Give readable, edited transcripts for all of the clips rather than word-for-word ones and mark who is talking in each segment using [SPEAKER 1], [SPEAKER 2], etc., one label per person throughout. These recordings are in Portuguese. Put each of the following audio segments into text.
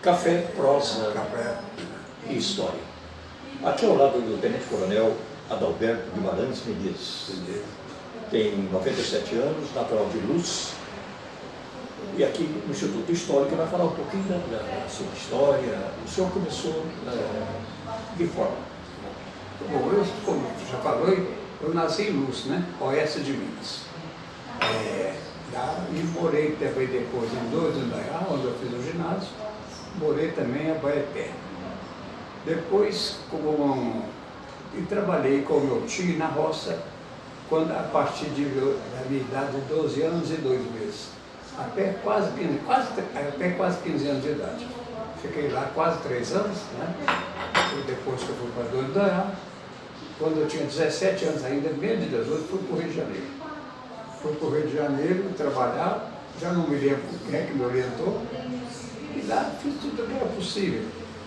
[SPEAKER 1] Café, prosa
[SPEAKER 2] Café.
[SPEAKER 1] e história. Aqui ao lado do Tenente Coronel Adalberto Guimarães Menezes. Tem 97 anos, natural de Luz. E aqui no Instituto Histórico vai falar um pouquinho da sua história. O senhor começou de forma?
[SPEAKER 2] Bom, eu, como já falou, eu nasci em Luz, né? Oeste de Minas. E morei também depois em Indaiá, onde eu fiz o ginásio. Morei também em Abaeté. Depois, e trabalhei com o meu tio na roça, a partir da minha idade de 12 anos e 2 meses. Até quase 15 anos de idade. Fiquei lá quase 3 anos, né? E depois que eu fui para Indaiá. Quando eu tinha 17 anos ainda, menos de 18, fui para o Rio de Janeiro. Fui para o Rio de Janeiro trabalhar, já não me lembro quem é que me orientou, e lá fiz tudo o que era possível.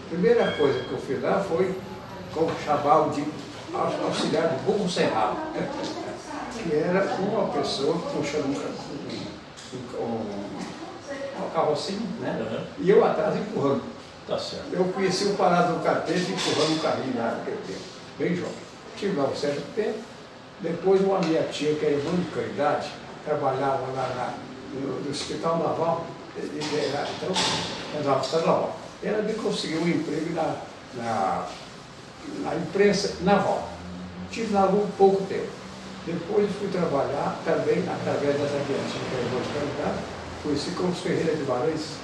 [SPEAKER 2] A primeira coisa que eu fiz lá foi com o chaval de auxiliar de burro cerrado, que era uma pessoa puxando uma carrocinha, né?
[SPEAKER 1] Uhum.
[SPEAKER 2] E eu atrás empurrando.
[SPEAKER 1] Tá certo.
[SPEAKER 2] Eu conheci o parado do carteiro empurrando um carrinho lá naquele tempo, bem jovem. Tive lá um certo tempo. Depois uma minha tia, que era irmã de caridade, trabalhava lá no Hospital Naval, então, estadual. Ela me conseguiu um emprego na imprensa naval. Tive lá um pouco tempo. Depois fui trabalhar também através dessa criança, que era irmã de caridade, conheci com os Ferreira de Guimarães.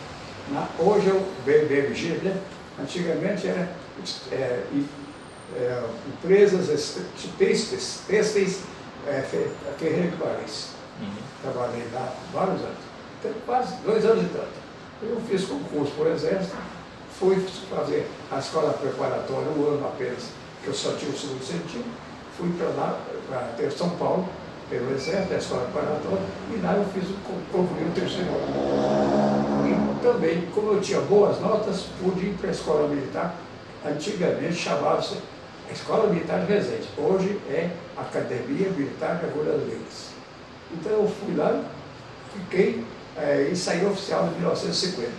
[SPEAKER 2] Hoje é o BMG, né? Antigamente era empresas têxteis, Ferreira de Guimarães. Trabalhei lá vários anos, então, quase 2 anos e tanto. Eu fiz concurso por Exército, fui fazer a escola preparatória um ano apenas, que eu só tinha o segundo científico, fui para lá, para São Paulo, pelo Exército, a escola preparatória, e lá eu concluí o 3º ano. E também, como eu tinha boas notas, pude ir para a escola militar. Antigamente chamava-se Escola Militar de Resende, hoje é Academia Militar de Agulhas Negras. Então eu fui lá, fiquei e saí oficial em 1950.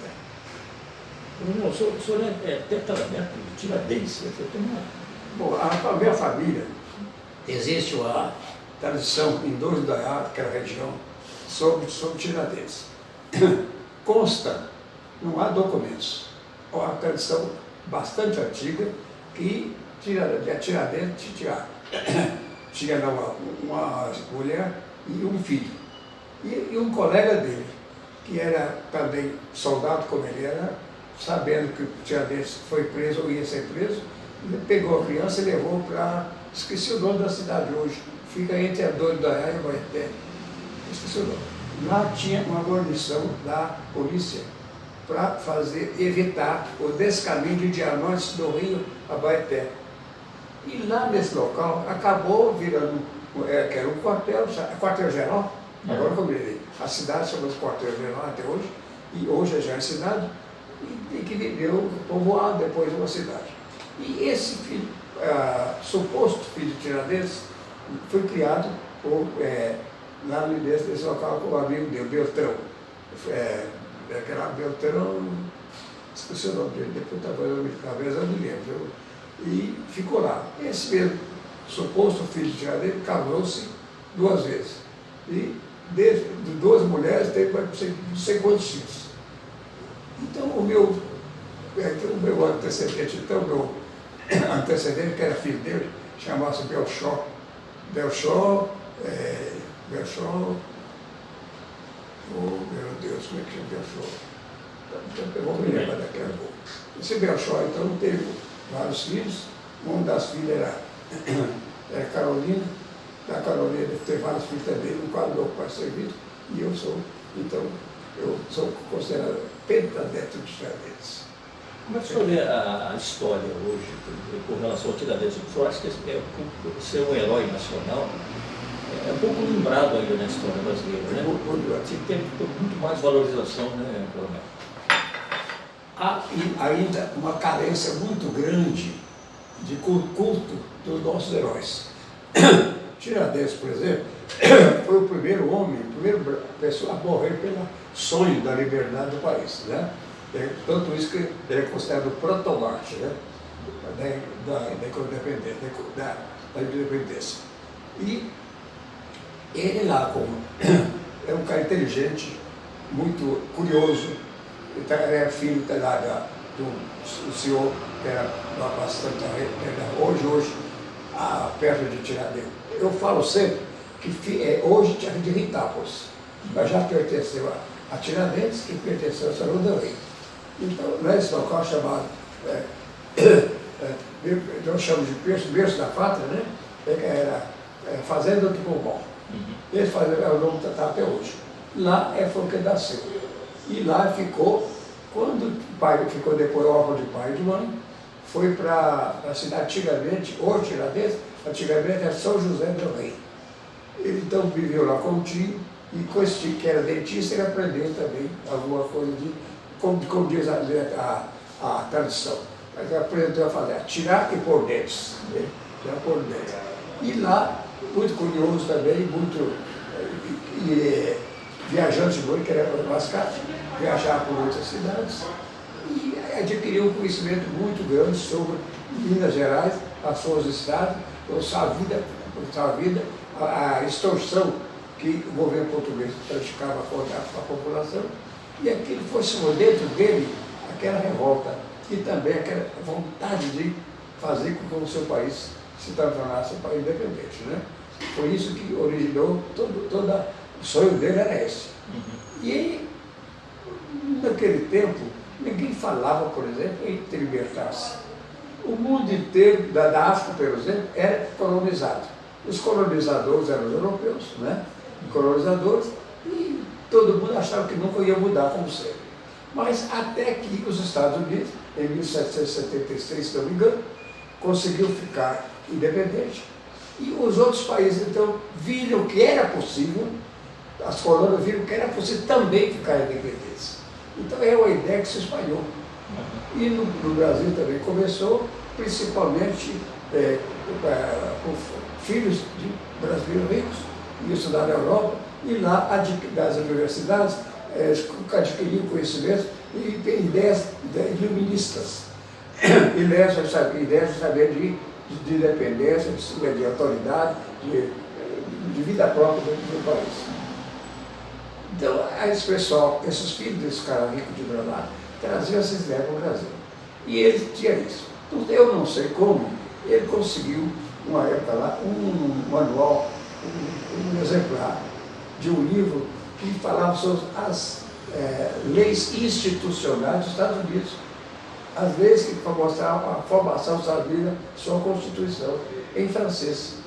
[SPEAKER 1] Não, o senhor é tetramento de Tiradentes.
[SPEAKER 2] Bom, a minha família, existe uma tradição em Indaiá, aquela região, sobre Tiradentes. Consta, não há documentos, é uma tradição bastante antiga que Tiradentes tinha uma mulher e um filho. E um colega dele, que era também soldado como ele era, sabendo que o Tiradentes foi preso ou ia ser preso, ele pegou a criança e levou para... Esqueci o nome da cidade hoje, fica entre a Indaiá e Abaeté. Esqueci o nome. Lá tinha uma guarnição da polícia para evitar o descaminho de diamantes do rio Abaeté. E lá nesse local acabou virando, que era um quartel-geral, agora como ele, a cidade chama-se quartel-geral até hoje, e hoje já é cidade, e que viveu povoado depois de uma cidade. E esse filho, suposto filho de Tiradentes, foi criado lá nesse local com o amigo dele, Beltrão. Aquela Beltrão, esqueci o nome dele, depois talvez eu me lembro. E ficou lá. Esse mesmo suposto filho de Tiradentes casou-se 2 vezes. E de 2 mulheres teve não sei quantos filhos. Então o meu antecedente, que era filho dele, chamava-se Belchó. Oh, meu Deus, como é que chama Belchó? Eu vou me lembrar daqui a pouco. Esse Belchó, então, teve vários filhos. Uma das filhas era Carolina. Da Carolina teve vários filhos também, no qual meu pai servido. E eu sou considerado pentadetro de Tiradentes.
[SPEAKER 1] Como é que o senhor vê a história hoje com relação ao Tiradentes? O senhor acha que ser um herói nacional é um pouco lembrado ainda na história brasileira, né? Tem muito mais valorização, né, Coronel?
[SPEAKER 2] Há ainda uma carência muito grande de culto dos nossos heróis. Tiradentes, por exemplo, foi o primeiro homem, a primeira pessoa a morrer pelo sonho da liberdade do país, né? Tanto isso que ele é considerado o protomarte, né? Da independência. E ele lá, é um cara inteligente, muito curioso, ele era filho de um senhor que era bastante hoje perto de Tiradentes. Eu falo sempre que hoje tinha de Ritápolis, mas já pertenceu a Tiradentes e pertenceu a Salão do Rei. Então, nesse local chamado, nós chamamos de berço da pátria, né? Era Fazenda do Pombal. Esse é o nome que está até hoje. Lá foi o que nasceu. E lá ficou, quando o pai ficou depois órfão de pai e de mãe, foi para a cidade antigamente, hoje Tiradentes, antigamente era São José do Rei. Ele então viveu lá com o tio, e com esse tio que era dentista, ele aprendeu também alguma coisa como diz a tradição. Ele aprendeu a fazer, tirar e pôr dentes. Né? Tirar e pôr dentes. E lá, muito curioso também, muito viajante muito, que era mascate, viajar por outras cidades e adquiriu um conhecimento muito grande sobre Minas Gerais, as suas estradas, a vida, a extorsão que o governo português praticava contra a população, e aquilo foi dentro dele aquela revolta e também aquela vontade de fazer com que o seu país se tornasse um país independente, né? Foi isso que originou todo o sonho dele era esse. E naquele tempo ninguém falava, por exemplo, em te libertar-se. O mundo inteiro, da África, por exemplo, era colonizado. Os colonizadores eram os europeus, né? Colonizadores, e todo mundo achava que nunca ia mudar como sempre. Mas até que os Estados Unidos, em 1776, se não me engano, conseguiu ficar independente. E os outros países, então, viram que era possível, as colônias viram que era possível também ficar independentes. Então é uma ideia que se espalhou. E no Brasil também começou, principalmente com filhos de brasileiros ricos, que estudaram na Europa, e lá das universidades adquiriam conhecimentos e têm ideias iluministas. Ideias de saber de independência, de autoridade, de vida própria do país. Então, esse pessoal, esses filhos desse cara rico de Granada, traziam essas ideias para o Brasil. E ele tinha isso. Então, eu não sei como, ele conseguiu, uma época lá, um manual, um exemplar de um livro que falava sobre as leis institucionais dos Estados Unidos. As leis que mostravam a formação dos Estados Unidos, sua Constituição, em francês.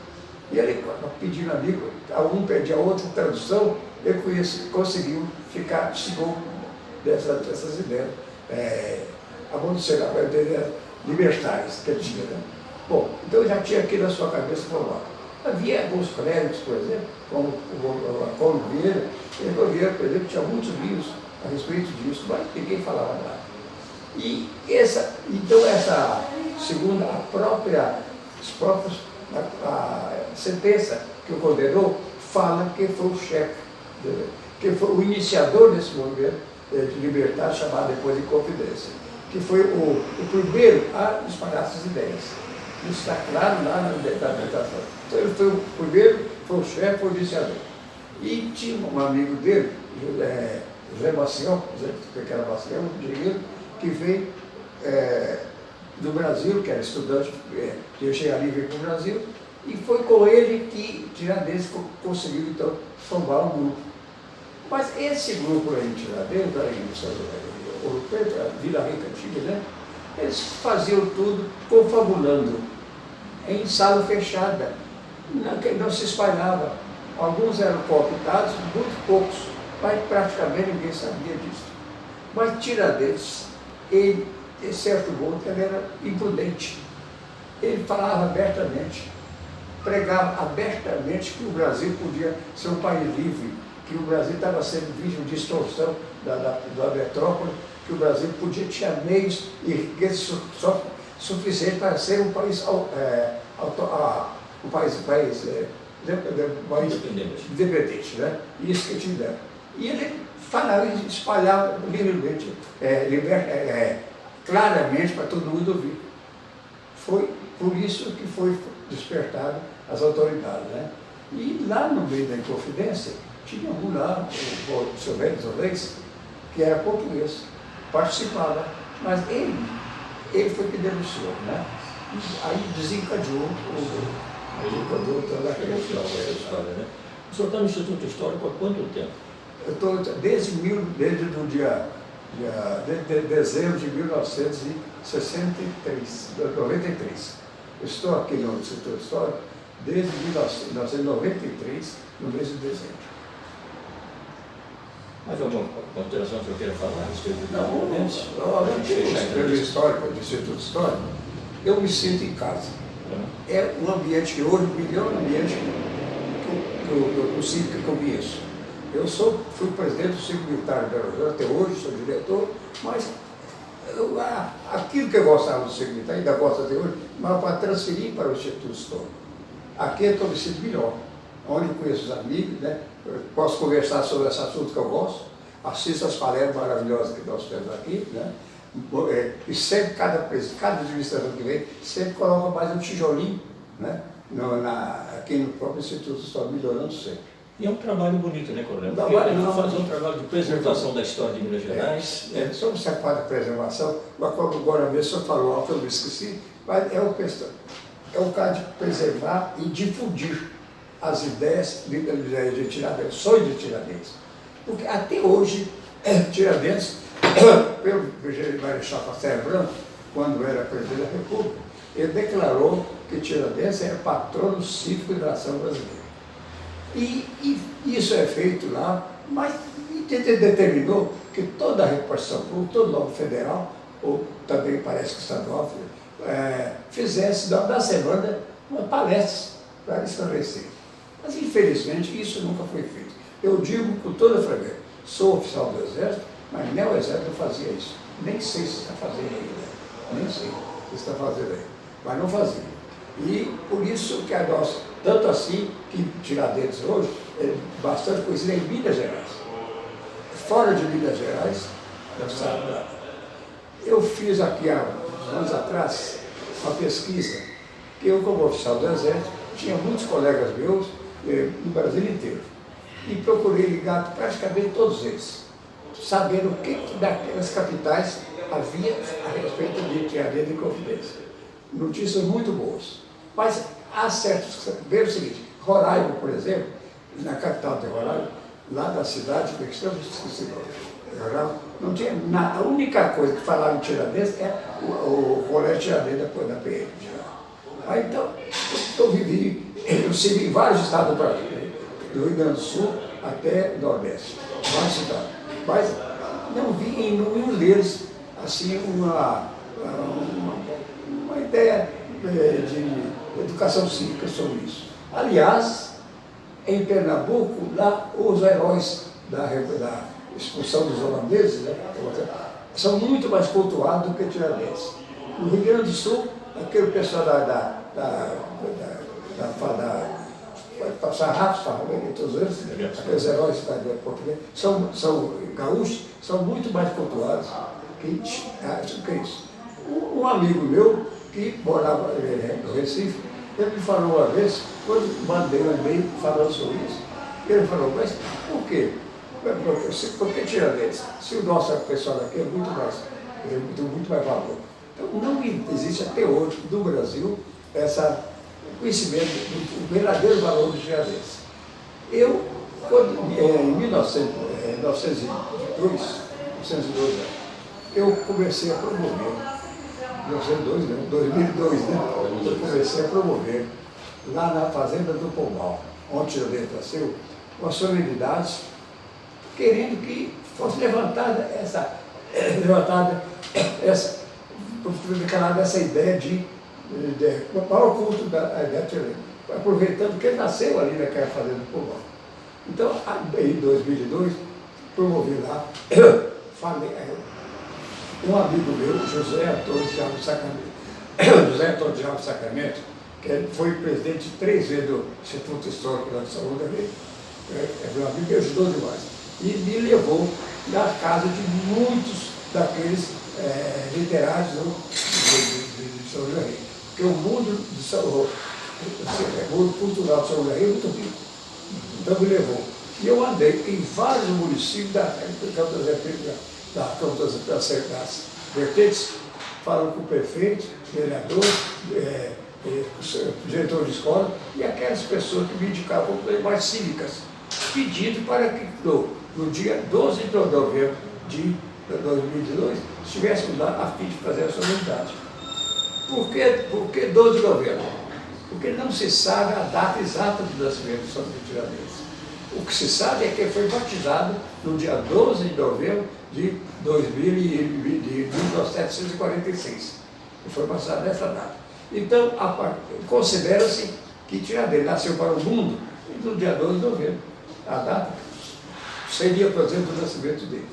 [SPEAKER 2] E ele, pedindo amigo, um pedia outra tradução, ele conseguiu ficar, chegou dessas ideias, ideias libertárias que ele tinha. Né? Bom, então já tinha aquilo na sua cabeça formado. Havia alguns clérigos, por exemplo, como o Paulo Vieira, por exemplo, tinha muitos livros a respeito disso, mas ninguém falava nada. Então essa segunda, a sentença que o condenou, fala que foi o chefe, que foi o iniciador desse movimento de libertar, chamado depois de Inconfidência, que foi o primeiro a espalhar essas ideias. Isso está claro lá na meditação. Então ele foi o primeiro, foi o chefe, foi o iniciador. E tinha um amigo dele, José Maciel, que era Maciel, um engenheiro, que veio do Brasil, que era estudante de engenharia, veio para o Brasil, e foi com ele que Tiradentes conseguiu, então, formar um grupo. Mas esse grupo aí de Tiradentes, Ouro Preto, a Vila Rica antiga, né? Eles faziam tudo confabulando, em sala fechada, não se espalhava. Alguns eram cooptados, muito poucos, mas praticamente ninguém sabia disso. Mas Tiradentes, ele, de certo modo, ele era imprudente. Ele falava abertamente, pregava abertamente que o Brasil podia ser um país livre, que o Brasil estava sendo vítima de extorsão da metrópole, que o Brasil podia ter meios e riquezas suficientes para ser um país independente, né? Isso que tiveram. E ele falava e espalhava livremente, claramente para todo mundo ouvir. Foi por isso que foi despertado as autoridades, né? E lá no meio da Inconfidência, tinha um lá, o seu Velho Reis, que era português, participava, mas ele foi que denunciou, né? E aí desencadeou toda aquela
[SPEAKER 1] história, né? O senhor está no Instituto Histórico há quanto tempo?
[SPEAKER 2] Eu estou desde dezembro de 1993. Eu estou aqui no Instituto Histórico desde 1993, no mês de dezembro.
[SPEAKER 1] Mais alguma consideração que eu queira falar a respeito do
[SPEAKER 2] pelo histórico, do Instituto Histórico, eu me sinto em casa. É um ambiente que hoje, o melhor ambiente que eu conheço. Eu fui presidente do Ciclo Militar de Belo Horizonte, até hoje sou diretor, mas aquilo que eu gostava do Ciclo Militar, ainda gosto até hoje, mas para transferir para o Instituto Histórico. Aqui eu estou me sentindo melhor, onde eu conheço os amigos, né? Eu posso conversar sobre esse assunto que eu gosto, assisto as palestras maravilhosas que nós temos aqui, né? E sempre, cada administração que vem, sempre coloca mais um tijolinho, né? Aqui no próprio Instituto Histórico, melhorando sempre.
[SPEAKER 1] E é um trabalho bonito, né, Coronel? Porque fazer um trabalho de preservação da história de Minas Gerais.
[SPEAKER 2] Sobre essa parte de preservação, agora mesmo o senhor falou algo que eu me esqueci, mas é o caso de preservar e difundir as ideias de Tiradentes, sonhos de Tiradentes. Porque até hoje, Tiradentes, pelo Marechal Castelo Branco, quando era presidente da República, ele declarou que Tiradentes era patrono cívico da nação brasileira. E isso é feito lá, mas determinou que toda a repartição pública, todo o órgão federal, ou também parece que estadual, fizesse da semana uma palestra para esclarecer. Mas infelizmente isso nunca foi feito. Eu digo com toda franqueza, sou oficial do Exército, mas nem o Exército fazia isso. Nem sei se está fazendo ainda. Nem sei se está fazendo ainda. Mas não fazia. E por isso que a nossa, tanto assim que Tiradentes hoje é bastante conhecido em Minas Gerais. Fora de Minas Gerais, eu fiz aqui há uns anos atrás uma pesquisa que eu, como oficial do Exército, tinha muitos colegas meus no Brasil inteiro. E procurei ligar praticamente todos eles, sabendo o que daquelas capitais havia a respeito de Tiradentes e Inconfidência. Notícias muito boas. Mas há certos, veja o seguinte, Roraima, por exemplo, na capital de Roraima, lá da cidade, que eu esqueci Roraima, não tinha nada. A única coisa que falava em Tiradentes é o Colégio Tiradentes da PM. Aí então, eu servi em vários estados do Brasil, do Rio Grande do Sul até o Nordeste, várias cidades. Mas não vi em nenhum deles assim uma ideia de educação cívica sobre isso. Aliás, em Pernambuco, lá os heróis da expulsão dos holandeses, né, são muito mais cultuados do que Tiradentes. No Rio Grande do Sul, aquele pessoal Sarrafos, todos eles, aqueles heróis da portuguesa, são gaúchos, são muito mais cultuados que isso. Um amigo meu, que morava no Recife, ele me falou uma vez, quando mandei um e-mail falando sobre isso, ele falou, mas por quê? Por que Tiradentes? Se o nosso pessoal aqui é muito mais valor. Então não existe até hoje no Brasil o conhecimento do verdadeiro valor de Tiradentes. Eu, em 1902, eu comecei a promover. 2002, né? Eu comecei a promover lá na fazenda do Pombal, onde Tiradentes nasceu, uma solenidade, querendo que fosse levantada essa ideia de maior culto da ideia de Tiradentes, aproveitando que ele nasceu ali naquela fazenda do Pombal. Então, em 2002, promovi lá, um amigo meu, José Antônio de Alves Sacramento, que foi presidente 3 vezes do Instituto Histórico da Saúde, é meu amigo, me ajudou demais. e me levou na casa de muitos daqueles literários de São João. Porque o mundo cultural de São João é muito rico. Então me levou. E eu andei em vários municípios das vertentes, falando com o prefeito, vereador, diretor de escola e aquelas pessoas que me indicavam mais cívicas, pedindo para que no dia 12 de novembro de 2002 estivéssemos lá a fim de fazer a solenidade. Por que 12 de novembro? Porque não se sabe a data exata do nascimento de São Luís de Tiradentes. O que se sabe é que ele foi batizado no dia 12 de novembro de 1746. Ele foi batizado nessa data. Então, considera-se que Tiradentes nasceu para o mundo no dia 12 de novembro. A data seria, por exemplo, o nascimento dele.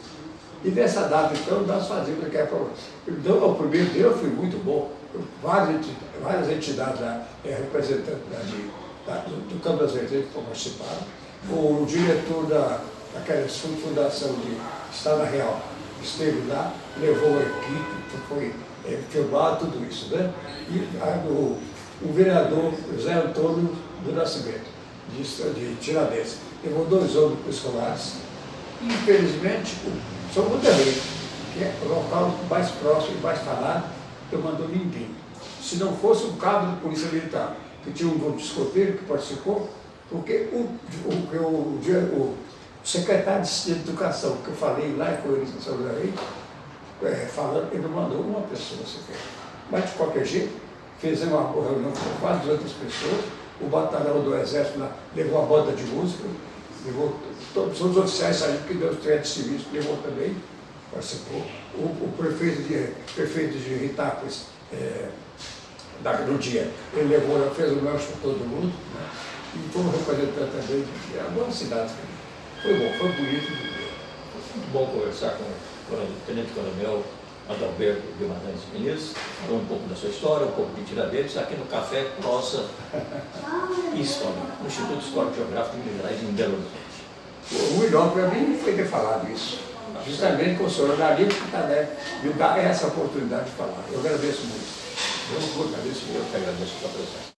[SPEAKER 2] E nessa data, então, nós fazíamos aquela prova. Então, o primeiro dia foi muito bom. Várias entidades lá, representantes do Campo das Vertentes participaram. O diretor daquela fundação de Estado Real esteve lá, levou a equipe, foi filmado tudo isso, né? E o vereador José Antônio do Nascimento, de Tiradentes, levou 2 ônibus escolares. Infelizmente, São Monterrey, que é o local mais próximo e mais falado, não mandou ninguém. Se não fosse um cabo de polícia militar, que tinha um grupo de escoteiro que participou, porque o secretário de Educação, que eu falei lá, foi ele em São Monterrey, falando, ele não mandou uma pessoa sequer. Mas, de qualquer jeito, fizemos uma reunião com quase 200 pessoas, o batalhão do Exército lá levou a banda de música, levou todos os oficiais saíram, que deu os 3 civis, levou também, participou. O prefeito de Itápolis, no dia, ele levou, fez o lanche para todo mundo, né? E foi um representante também, é uma boa cidade. Foi bom, foi bonito.
[SPEAKER 1] Muito bom conversar com o Tenente Coronel Adalberto Guimarães Menezes, falando um pouco da sua história, um pouco de Tiradentes, aqui no Café Nossa História, no Instituto Histórico Geográfico de Minas Gerais, em Belo Horizonte.
[SPEAKER 2] O melhor para mim foi ter falado isso, justamente com o senhor jornalista que me dá essa oportunidade de falar. Eu agradeço muito.
[SPEAKER 1] Eu agradeço a sua presença.